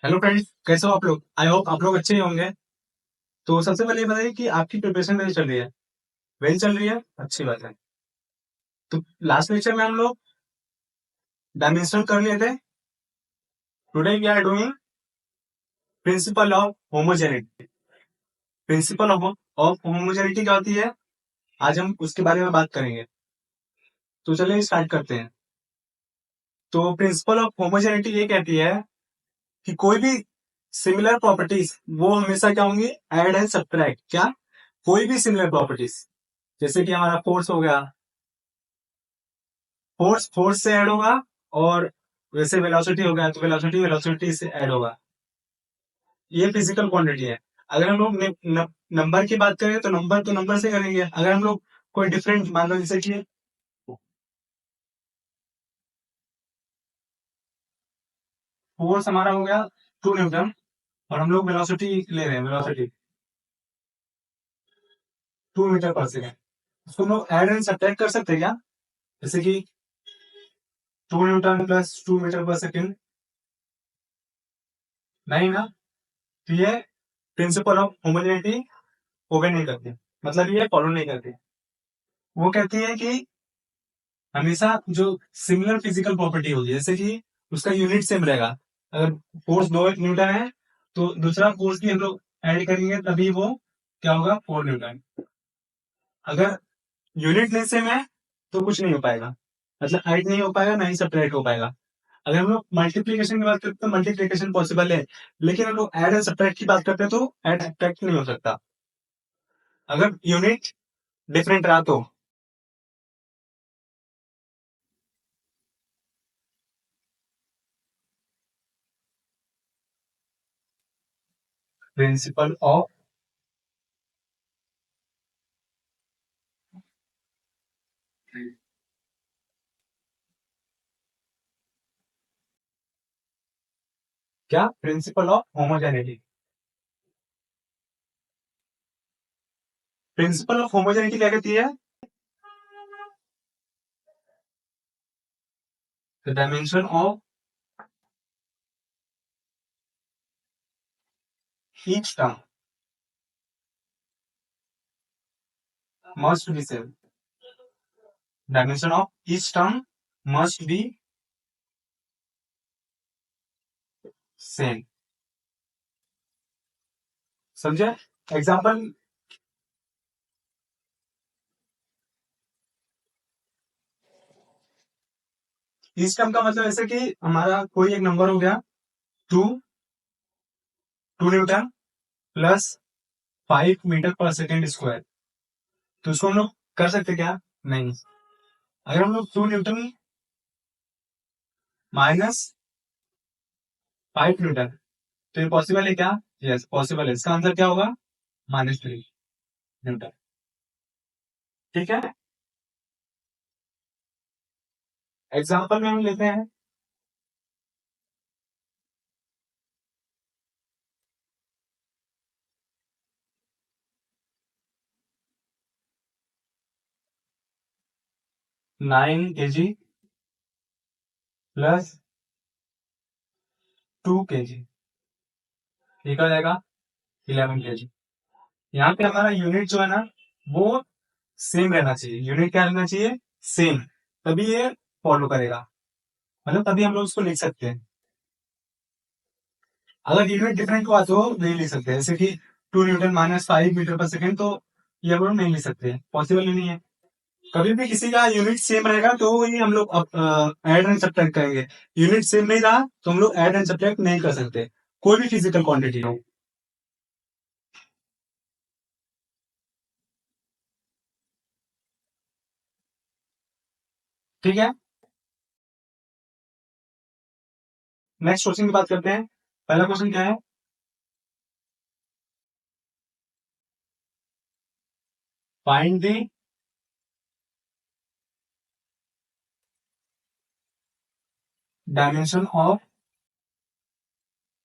Hello friends, कैसे हो आप लोग? आई होप आप लोग अच्छे ही होंगे। तो सबसे पहले ये बताइए कि आपकी प्रिपरेशन कैसी चल रही है? वेल चल रही है, अच्छी बात है। तो लास्ट लेक्चर में हम लोग डायमेंशन कर लिए थे। Today we are doing principle of homogeneity. Principle of homogeneity क्या होती है, आज हम उसके बारे में बात करेंगे। तो चलिए स्टार्ट करते हैं। तो प्रिंसिपल ऑफ होमोजेनिटी ये कहती है कि कोई भी सिमिलर प्रॉपर्टीज वो हमेशा क्या होंगी, ऐड एंड सब्ट्रैक्ट। क्या? कोई भी सिमिलर प्रॉपर्टीज, जैसे कि हमारा फोर्स हो गया, फोर्स फोर्स से ऐड होगा। और वैसे वेलोसिटी हो गया तो वेलोसिटी वेलोसिटी से ऐड होगा। ये फिजिकल क्वांटिटी है। अगर हम लोग नंबर की बात करें तो नंबर से करेंगे। अगर हम लोग कोई डिफरेंट मान लो, जैसे कि फोर्स हमारा हो गया 2 न्यूटन और हम लोग वेलोसिटी ले रहे हैं, वेलोसिटी 2 मीटर पर सेकेंड। उसको हम लोग ऐड एंड सब्ट्रैक्ट कर सकते हैं क्या? जैसे कि 2 न्यूटन प्लस 2 मीटर पर सेकेंड, नहीं ना। तो ये प्रिंसिपल ऑफ होमोजेनिटी ओबे नहीं करती, मतलब ये फॉलो नहीं करती। वो कहती है कि हमेशा जो सिमिलर फिजिकल प्रॉपर्टी होगी, जैसे कि उसका यूनिट सेम रहेगा। अगर फोर्स 2 न्यूटन है तो दूसरा फोर्स भी हम लोग ऐड करेंगे तभी वो क्या होगा, 4 न्यूटन। अगर यूनिट नहीं सेम है तो कुछ नहीं हो पाएगा, मतलब ऐड नहीं हो पाएगा, ना ही सब्ट्रैक्ट हो पाएगा। अगर हम लोग मल्टीप्लीकेशन की बात करते हैं तो मल्टीप्लीकेशन पॉसिबल है, लेकिन हम लोग ऐड एंड सब्ट्रैक्ट की बात करते हैं तो ऐड सब्ट्रैक्ट नहीं हो सकता अगर यूनिट डिफरेंट रहा तो। प्रिंसिपल ऑफ क्या? Principal of homogeneity. Principle of homogeneity क्या कहती है? The dimension of each term must be same. Dimension of each term must be same. समझे? एग्जाम्पल, इस टर्म का मतलब ऐसे कि हमारा कोई एक नंबर हो गया, टू 2 न्यूटन प्लस 5 मीटर पर सेकेंड स्क्वायर। तो उसको हम लोग कर सकते क्या? नहीं। अगर हम लोग 2 न्यूटन -5 न्यूटन, तो ये पॉसिबल है क्या? यस पॉसिबल है। इसका आंसर क्या होगा? -3 न्यूटन। ठीक है। एग्जाम्पल में हम लेते हैं 9 kg प्लस 2 kg, ठीक आ जाएगा 11 kg। यहाँ पे हमारा यूनिट जो है ना, वो सेम रहना चाहिए। यूनिट क्या रहना चाहिए? सेम। तभी ये फॉलो करेगा, मतलब तभी हम लोग उसको लिख सकते हैं। अगर यूनिट डिफरेंट हुआ तो नहीं लिख सकते, जैसे कि 2 न्यूटन -5 मीटर पर सेकेंड, तो ये हम लोग नहीं लिख सकते, पॉसिबल ही नहीं है। कभी भी किसी का यूनिट सेम रहेगा तो ही हम लोग ऐड एंड सब्ट्रैक्ट करेंगे। यूनिट सेम नहीं रहा तो हम लोग ऐड एंड सब्ट्रैक्ट नहीं कर सकते, कोई भी फिजिकल क्वांटिटी हो। ठीक है। नेक्स्ट क्वेश्चन की बात करते हैं। पहला क्वेश्चन क्या है? Find the dimension of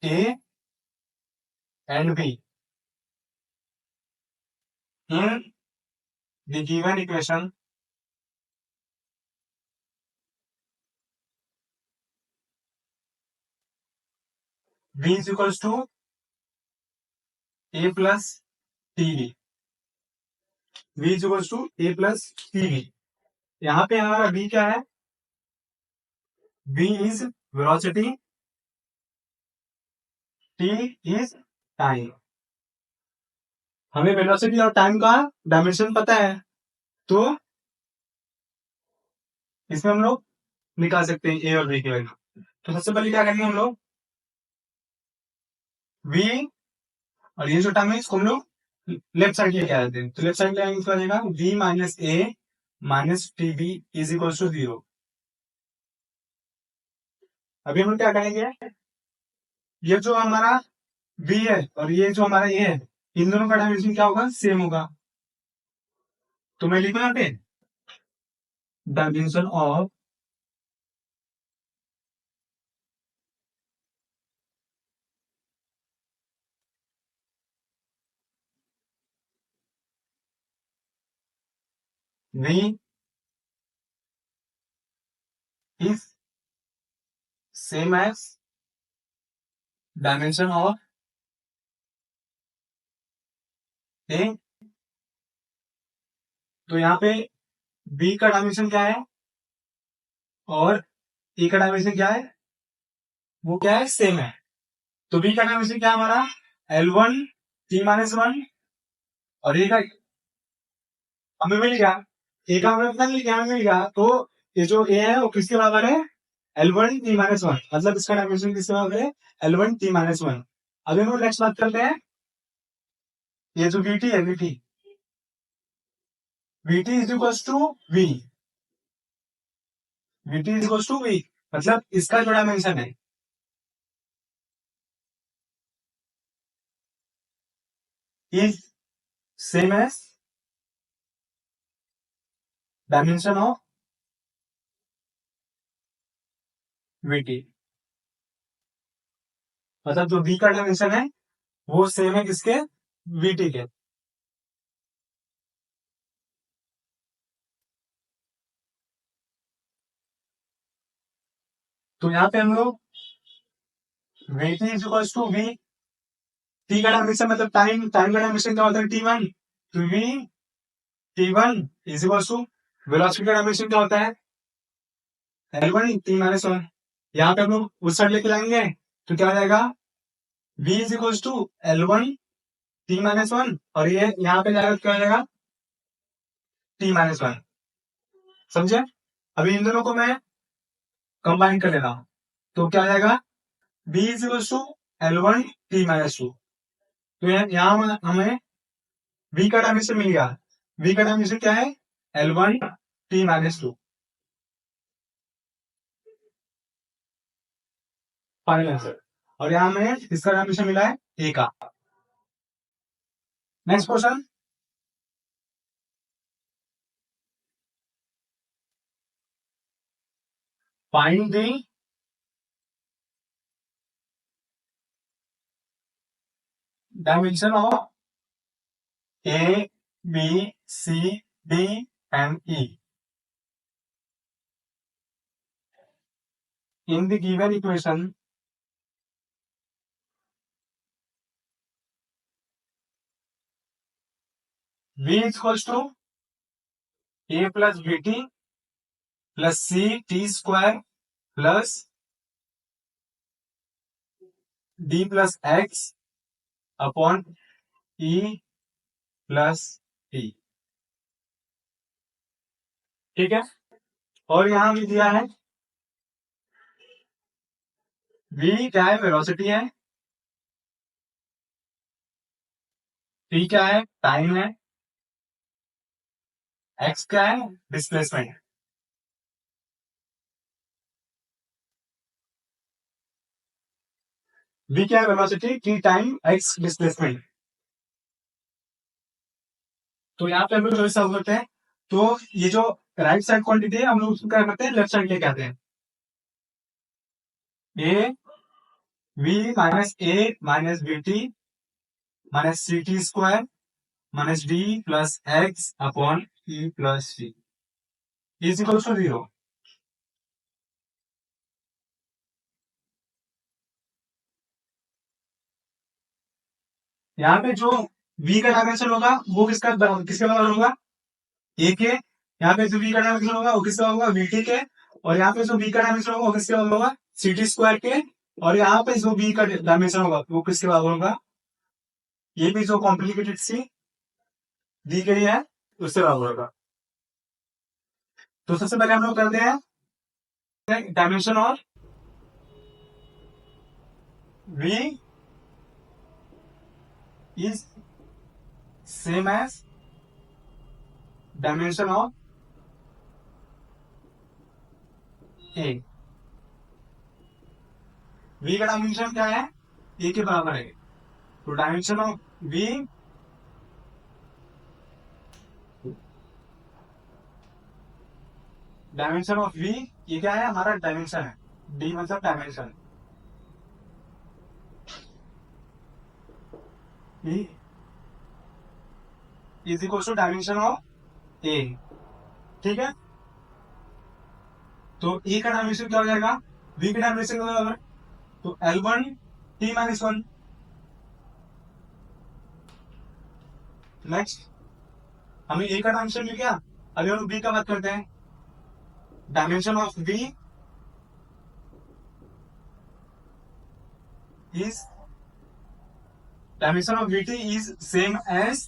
A and B in the given equation v is equals to a plus tv, v is equals to a plus tv। यहाँ पे हमारा v क्या है? v is velocity, t is time. हमें velocity और time का dimension पता है, तो इसमें हम लोग निकाल सकते हैं a और v की वैल्यू। तो सबसे पहले क्या करेंगे हम लोग, v और ये जो टर्म है इसको हम लोग लेफ्ट साइड लेके आ जाते हैं। तो लेफ्ट साइड ले आएंगे, इसका हो जाएगा v minus a minus T B is equal to 0। अभी हम लोग क्या करेंगे, ये जो हमारा v है और ये जो हमारा a है, इन दोनों का डायमेंशन क्या होगा? सेम होगा। तो मैं लिखूं यहाँ पे dimension of v is same as dimension of a। तो यहाँ पे b का डायमेंशन क्या है और a का डायमेंशन क्या है? वो क्या है? सेम है। तो b का डायमेंशन क्या है हमारा? L1 t माइनस 1, और a का हमें मिल गया, a का हमें पता नहीं क्या मिल गया। तो ये जो a है वो किसके बराबर है? L1 t माइनस 1, मतलब इसका डायमेंशन किसके बराबर है? L1 t minus 1। अभी हम नेक्स्ट बात करते हैं, ये जो vt है, vt is equals to v, vt is equals to v, मतलब इसका जो डायमेंशन है is same as dimension of vt, मतलब जो v का डायमेंशन है वो सेम है किसके? vt के। तो यहाँ पे हम लोग vt is equals to v, t का डायमेंशन मतलब टाइम, टाइम का डायमेंशन क्या होता है? t1। तो v t1 is equals to velocity का डायमेंशन क्या होता है? L1 t minus 1। यहाँ पे हम लोग उस साइड लेके जाएंगे तो क्या हो जाएगा? v is equals to L1 t minus 1, और ये यहाँ पे जाएगा तो क्या हो जाएगा? t minus 1। समझे? अभी इन दोनों को मैं कंबाइन कर ले रहा हूँ, तो क्या हो जाएगा? v is equals to L1 t minus 2। तो यहाँ हमें v का डायमेंशन मिल गया। v का डायमेंशन क्या है? L1 t minus 2। Final answer. और यहाँ हमें इसका डायमेंशन मिला है a का। Next question, find the dimension of a, b, c, d and e in the given equation. v is equals to a plus bt plus c t square plus d plus x upon e plus t। ठीक है, और यहां भी दिया है v क्या है? Velocity है, t क्या है? टाइम है, x क्या है? डिस्प्लेसमेंट। v क्या है? Velocity, t time, x displacement. तो यहाँ पे हम लोग जो सॉल्व करते हैं, तो ये जो राइट साइड क्वांटिटी है हम लोग उसको क्या करते हैं? लेफ्ट साइड लेके आते हैं। A v minus a minus B T minus C T square minus D plus X upon E plus C is equal to 0। यहाँ पे जो v का डायमेंशन होगा वो किसके बराबर होगा, a के। यहाँ पे जो v का डायमेंशन होगा वो किसका होगा, vt के। और यहाँ पे जो v का डायमेंशन होगा वो किसके बराबर होगा, ct स्क्वायर के। और यहाँ पे जो v का डायमेंशन होगा वो किसके बराबर होगा, ये भी जो कॉम्प्लिकेटेड सी दी गई है उससे बराबर होगा। तो सबसे पहले हम लोग करते हैं dimension of v is same as dimension of a। v का डायमेंशन क्या है, a के बराबर है। तो डायमेंशन ऑफ v ये क्या है, हमारा डायमेंशन है। d मतलब dimension, is equal to dimension of a। ठीक है, तो a का डायमेंशन क्या हो जाएगा, v के डायमेंशन का बराबर। तो L1 t माइनस 1। नेक्स्ट हमें a का डायमेंशन मिल गया, अभी हम b का बात करते हैं। Dimension of v is dimension of vt is same as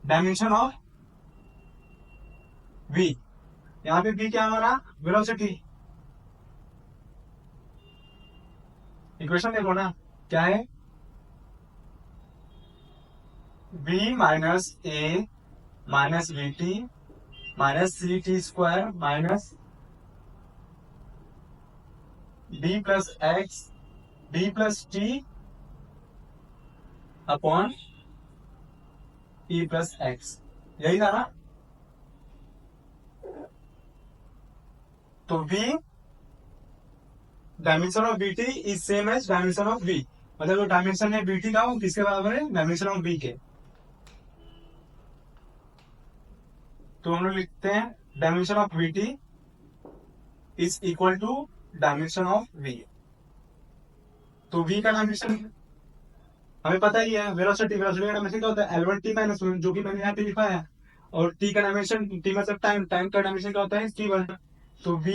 dimension of v। यहाँ पे v क्या हमारा वेलोसिटी। इक्वेशन देखो ना क्या है, v minus a minus vt minus ct square minus d plus x d plus t upon e plus x, यही था ना। तो v dimension of vt is same as dimension of v, मतलब जो डायमेंशन है vt का वो किसके बराबर है, डायमेंशन ऑफ v के। तो हम लोग लिखते हैं dimension of vt is equal to dimension of v। तो v का डायमेंशन हमें पता ही है, वेलोसिटी वेलोसिटी का डायमेंशन क्या होता है, L1 t माइनस 1, जो कि मैंने यहाँ पे लिखा है। और t का डायमेंशन, t मतलब टाइम, टाइम का डायमेंशन क्या होता है, t1। तो v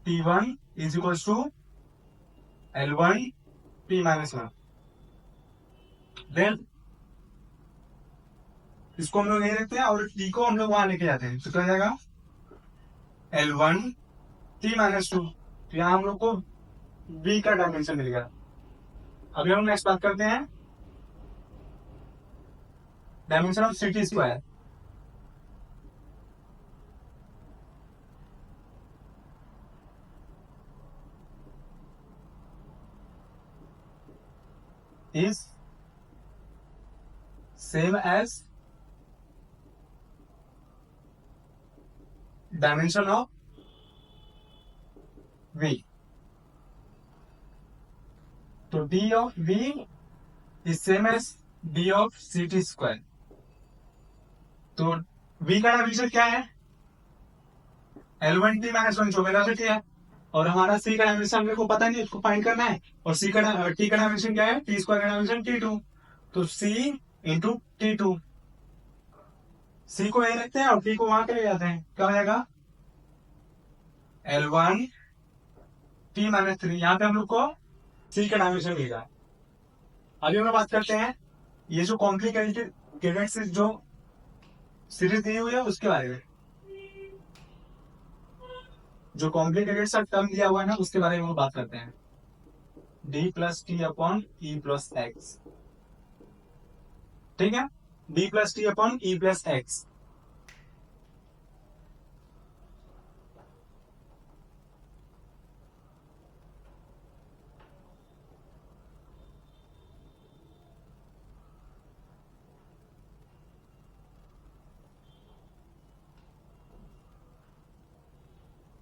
t1 is equal to L1 t minus 1। Then इसको हम लोग यही रखते हैं और t को हम लोग वहां लेके जाते हैं, तो क्या जाएगा L1 t माइनस 2। तो यहाँ हम लोग को v का डायमेंशन मिल गया। अभी हम नेक्स्ट बात करते हैं dimension of ct square. Is same as dimension of v। तो d of v is same as d of ct square. तो v का डायमेंशन क्या है, L1 t माइनस 1 जो वेलोसिटी है। और हमारा c का डायमेंशन हमने को पता नहीं, उसको फाइंड करना है। और c का t का डायमेंशन क्या है, t स्क्वायर का डायमेंशन t2। तो c इंटू t2, c को यही रखते हैं और t को वहां पे ले जाते हैं, क्या हो जाएगा L1 t माइनस 3। यहाँ पे हम लोग को c का डायमेंशन मिलेगा। अभी हम लोग बात करते हैं ये जो कॉम्प्लिकेटेड से जो सीरीज दी हुई है उसके बारे में। जो कॉम्प्लिकेटेड सा टर्म दिया हुआ है ना उसके बारे में हम बात करते हैं, d plus T upon E plus X. ठीक है, d plus T upon E plus x.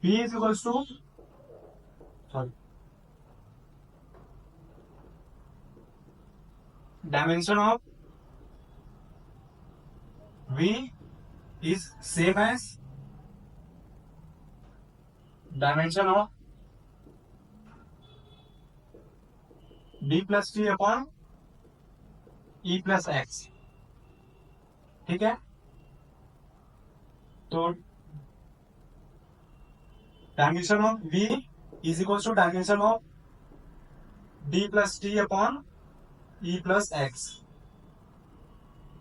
p is equals to, sorry, dimension of v is same as dimension of d plus t upon E plus X. ठीक है, तो dimension of v is equal to dimension of D plus T upon E plus X.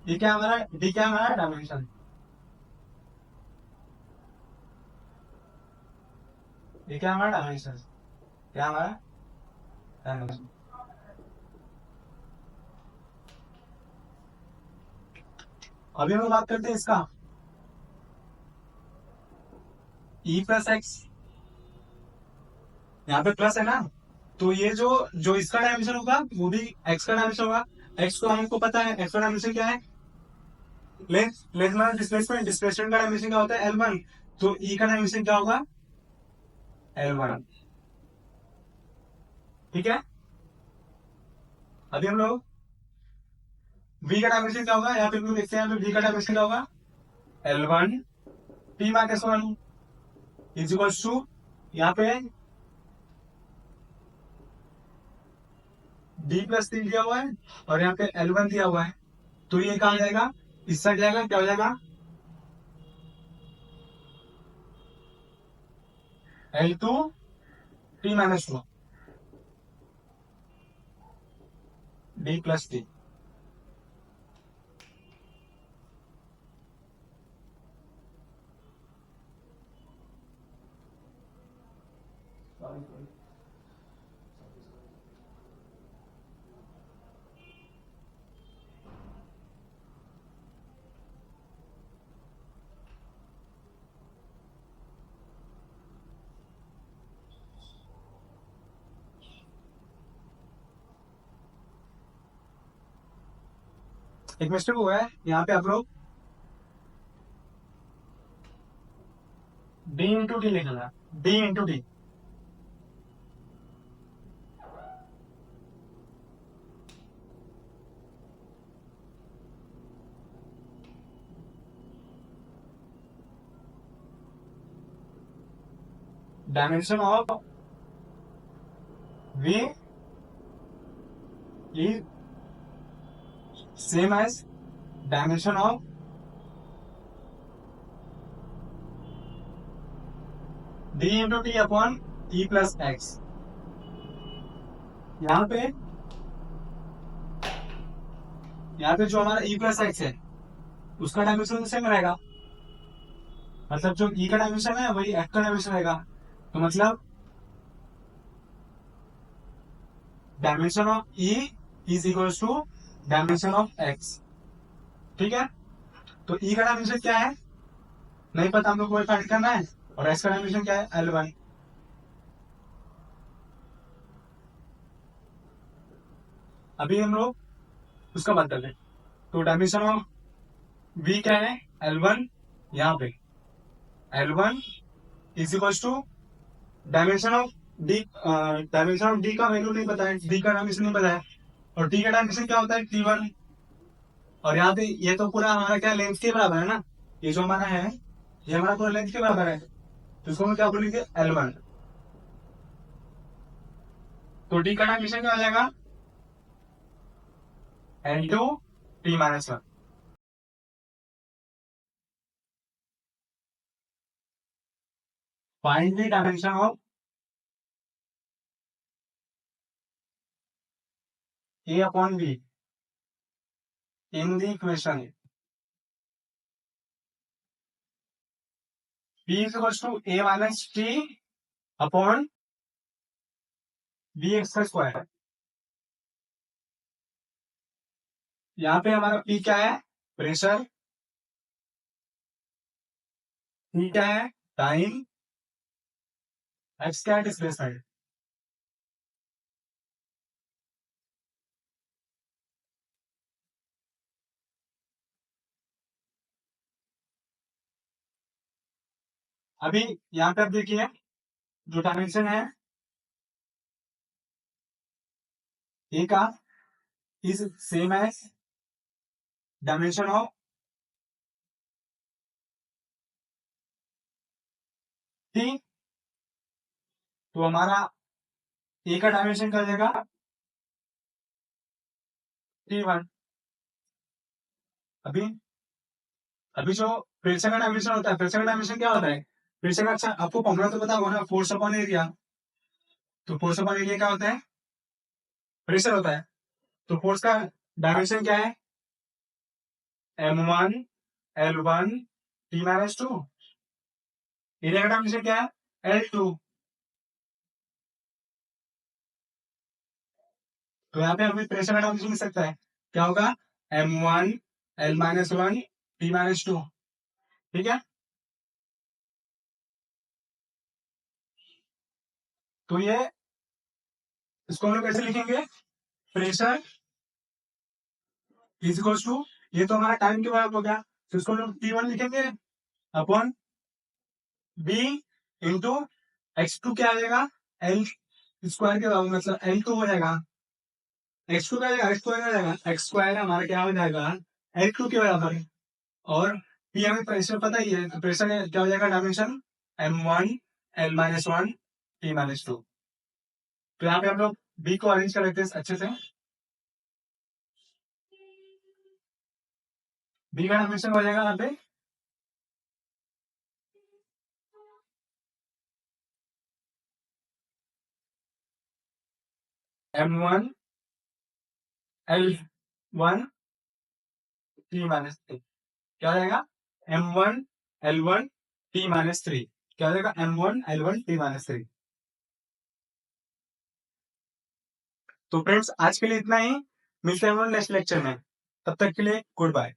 ये क्या हमारा D, क्या हमारा dimension, ये क्या हमारा डायमेंशन, क्या हमारा डायमेंशन। अभी हम बात करते हैं इसका ई प्लस एक्स, यहाँ पे प्लस है ना, तो ये जो जो इसका डायमेंशन होगा वो भी एक्स का डायमेंशन होगा। एक्स को हमको पता है, एक्स का डायमेंशन क्या है, length, length minus displacement, displacement का डायमेंशन क्या होता है L1, तो ई का डायमेंशन क्या होगा L1। ठीक है, अभी हम लोग v का डायमेंशन क्या होगा, यहाँ पे हम लोग देखते हैं, यहाँ पे v का डायमेंशन क्या होगा L1 t minus 1 is equal to, यहाँ पे d प्लस 3 दिया हुआ है और यहाँ पे L1 दिया हुआ है, तो ये कहा जाएगा, इस साइड जाएगा, क्या हो जाएगा L2 t minus 2 d plus 3। एक मिस्टेक हुआ है यहाँ पे, आप लोग d इंटू टी लिखना, d into T, dimension of v is same as dimension of d into t upon e plus x। यहाँ पे जो हमारा e प्लस एक्स है उसका डायमेंशन सेम रहेगा, मतलब जो e का डायमेंशन है वही x का डायमेंशन रहेगा, तो मतलब dimension of e is equal to dimension of x। ठीक है, तो e का डायमेंशन क्या है नहीं पता, हम लोग को फाइंड करना है, और x का डायमेंशन क्या है L1। अभी हम लोग उसका बात करते हैं, तो डायमेंशन ऑफ v क्या है L1, यहाँ पे L1 is equal to dimension of D, dimension of D का वैल्यू नहीं पता है, डी का डायमेंशन नहीं पता है, और डी का डायमेंशन क्या होता है T1, और यहाँ पे ये तो पूरा हमारा क्या लेंथ के बराबर है ना, ये जो हमारा है ये हमारा पूरा लेंथ के बराबर है, तो इसको हम क्या बोलेंगे L1, तो डी का डायमेंशन क्या हो जाएगा L2 t minus 1। Find the dimension of a upon b in the equation b is equals to a minus t upon b x का स्क्वायर। यहाँ पे हमारा p क्या है प्रेशर, t क्या है टाइम, x क्या है डिस्प्लेसमेंट। अभी यहाँ पे आप देखिए जो डायमेंशन है a का is same as dimension of t, तो हमारा a का डायमेंशन क्या हो जाएगा T1, अभी अभी जो प्रेशर का डायमेंशन होता है, प्रेशर का डायमेंशन क्या होता है? प्रेशर का, अच्छा आपको फॉर्मूला तो पता होगा ना, फोर्स अपॉन एरिया। तो फोर्स अपॉन एरिया क्या होता है? प्रेशर होता है। तो फोर्स का डायमेंशन क्या है? m1 l1 t minus 2। Area का डायमेंशन क्या है? l2। तो यहाँ पे हमें प्रेशर का डायमेंशन मिल सकता है, क्या होगा? m1 l minus 1 t minus 2। ठीक है, तो ये, इसको हम लोग कैसे लिखेंगे? प्रेशर इज इक्वल टू, ये तो हमारा टाइम के बराबर हो गया, तो इसको हम लोग T1 लिखेंगे अपॉन B इंटू x2 क्या आ जाएगा? L स्क्वायर के बराबर, मतलब L2 हो जाएगा। x2 क्या आ जाएगा? x2 क्या आ जाएगा? x स्क्वायर हमारा क्या हो जाएगा? L2 के बराबर। और P हमें प्रेशर पता ही है, तो प्रेशर क्या हो जाएगा? Dimension m1 l minus 1 t minus 2। तो यहाँ पे हम लोग B को अरेंज कर लेते हैं अच्छे से। B का डायमेंशन हो जाएगा यहाँ पे m1 l1 t माइनस 3। क्या हो जाएगा? m1 l1 t minus 3। क्या हो जाएगा? m1 l1 t minus 3। तो फ्रेंड्स आज के लिए इतना ही, मिलते हैं हम नेक्स्ट लेक्चर में। तब तक के लिए गुड बाय।